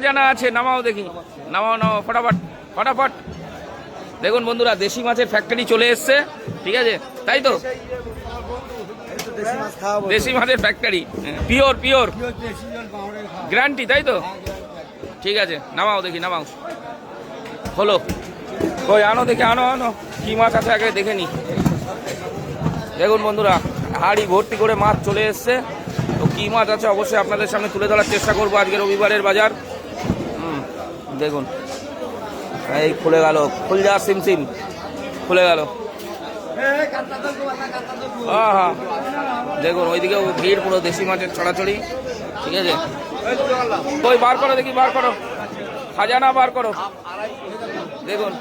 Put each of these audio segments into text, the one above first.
খাজানা আছে, নামাও দেখি, নামাও নামাও ফটাফট ফটাফট। দেখুন বন্ধুরা, দেশি মাছের ফ্যাক্টরি চলে এসছে, ঠিক আছে, তাই তো? দেশি মাছের ফ্যাক্টরি, পিওর পিওর গ্যারান্টি, তাই তো? ঠিক আছে, নামাও দেখি, নামাও। হলো, কই আনো দেখি, আনো আনো, কি মাছ আছে আগে দেখে নি। দেখুন বন্ধুরা, হাড়ি ভর্তি করে মাছ চলে এসছে। তো কি মাছ আছে অবশ্যই আপনাদের সামনে তুলে ধরার চেষ্টা করবো আজকে রবিবারের বাজার। দেখুন, এই খুলে গেল, খুল যা সিম সিম, খুলে গেল। হ্যাঁ, দেখুন ওইদিকেও ভিড়, পুরো দেশি মাছের ছড়াছড়ি, ঠিক আছে। ওই বার করো দেখি, বার করো, খাজানা বার করো। দেখুন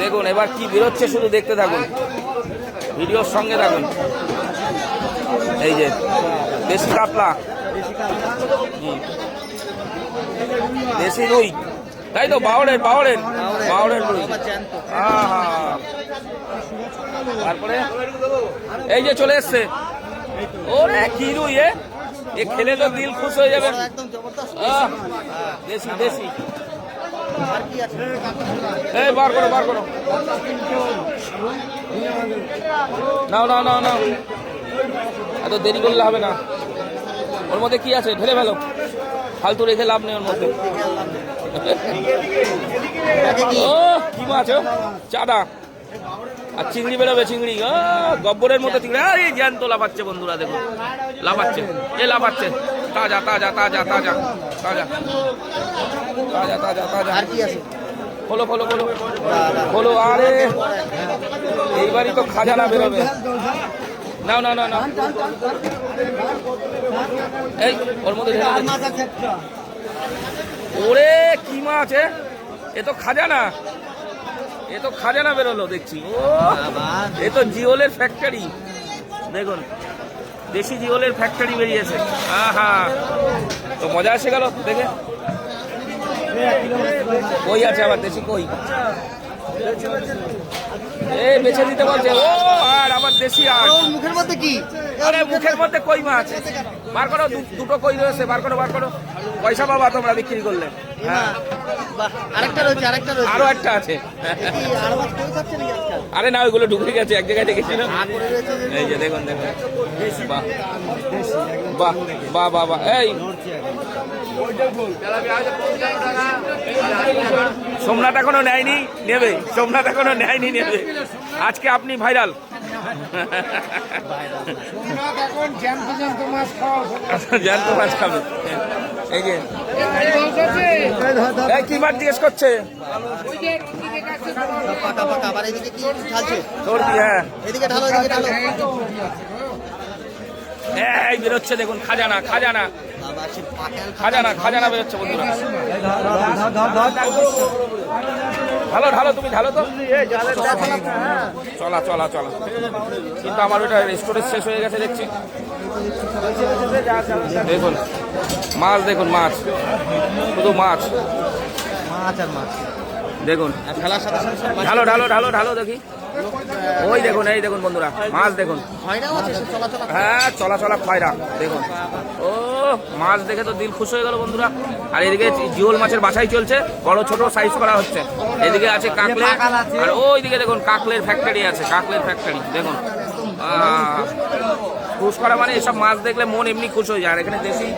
দেখুন এবার কি বেরোচ্ছে, শুধু দেখতে থাকুন, ভিডিওর সঙ্গে থাকুন। এই যে দেশি কাতলা, দেশি রুই, তাই তো? বাউড়ের বাউড়ের বাউড়ের রুই। তারপরে এই যে চলে এসছে, ওরে কি রুই, এ খেলে তো দিল খুশ হয়ে যাবে। দেশি দেশি, এই বার করো বার করো, নাও নাও নাও নাও, এত দেরি করলে হবে না। ওর মধ্যে কি আছে ঢেলে ফেলো, ফালতু রেখে লাভ নেই ওর মধ্যে। ও কি মাছ, চাঁদা আর চিংড়ি বেরোবে, চিংড়ি, গব্বরের মতো চিংড়ি। আরে জ্যান্ত লাফাচ্ছে বন্ধুরা, দেখুন লাফাচ্ছে, এ লাফাচ্ছে, তাজা তাজা তাজা তাজা তাজা তাজা তাজা তাজা। খোলো খোলো খোলো খোলো, আরে এইবারই তো খাজানা বেরোবে। নাও নাও নাও নাও, এই ওর মধ্যে ওরে কি মাছ, এ তো খাজানা, এ তো খাজানা বেরোলো দেখছি। ও এ তো জিওলের ফ্যাক্টরি, দেখুন দেশি জিওলের ফ্যাক্টরি বেরিয়েছে। আহা, তো মজা এসে গেল দেখে। কই আছে আবার দেশি কই, এই বেছে দিতে বলছে। ও আর আবার দেশি, আর মুখের মধ্যে কি, আরে মুখের মধ্যে কই মাছ, বার করো, দুটো কই রয়েছে, বার করো বার করো, পয়সা পাবা তোমরা বিক্রি করলে। হ্যাঁ, আরেকটা রয়েছে, আরেকটা রয়েছে, আরো একটা আছে। আরে না, ওইগুলো ঢুকে গেছে, এক জায়গায় দেখেছি না। এই যে দেখুন দেখুন, বাহ বাহ বাহ বাহ বাহ। এই সোমনাথ এখনো নেয়নি, নেবে, সোমনাথ এখনো নেয়নি, নেবে। আজকে আপনি ভাইরাল, জ্যান্ত মাছ খাবে। এই যে কি মাছ জিজ্ঞেস করছে, হ্যাঁ এই বেরোচ্ছে দেখুন, খাজানা খাজানা খাজানা খাজানা বেরোচ্ছে বন্ধুরা। ঢালো ঢালো, তুমি ঢালো তো, চলা চলা চলা। কিন্তু আমার ওটা স্টোরেজ শেষ হয়ে গেছে দেখছি। দেখুন মাছ, দেখুন মাছ, শুধু মাছ মাছ আর মাছ। দেখুন ঢালো ঢালো ঢালো ঢালো দেখি, ওই দেখুন, এই দেখুন বন্ধুরা মাছ দেখুন, হ্যাঁ চলা চলা খয়রা দেখুন। ও মাছ দেখে তো দিল খুশ হয়ে গেল বন্ধুরা। আর এদিকে জিওল মাছের বাছাই চলছে, বড় ছোট সাইজ করা হচ্ছে। এদিকে আছে কাকলে, আর ওইদিকে দেখুন কাকলের ফ্যাক্টরি আছে, কাকলের ফ্যাক্টরি দেখুন। খুশ করা মানে এসব মাছ দেখলে মন এমনি খুশ হয়ে যায়। আর এখানে দেশি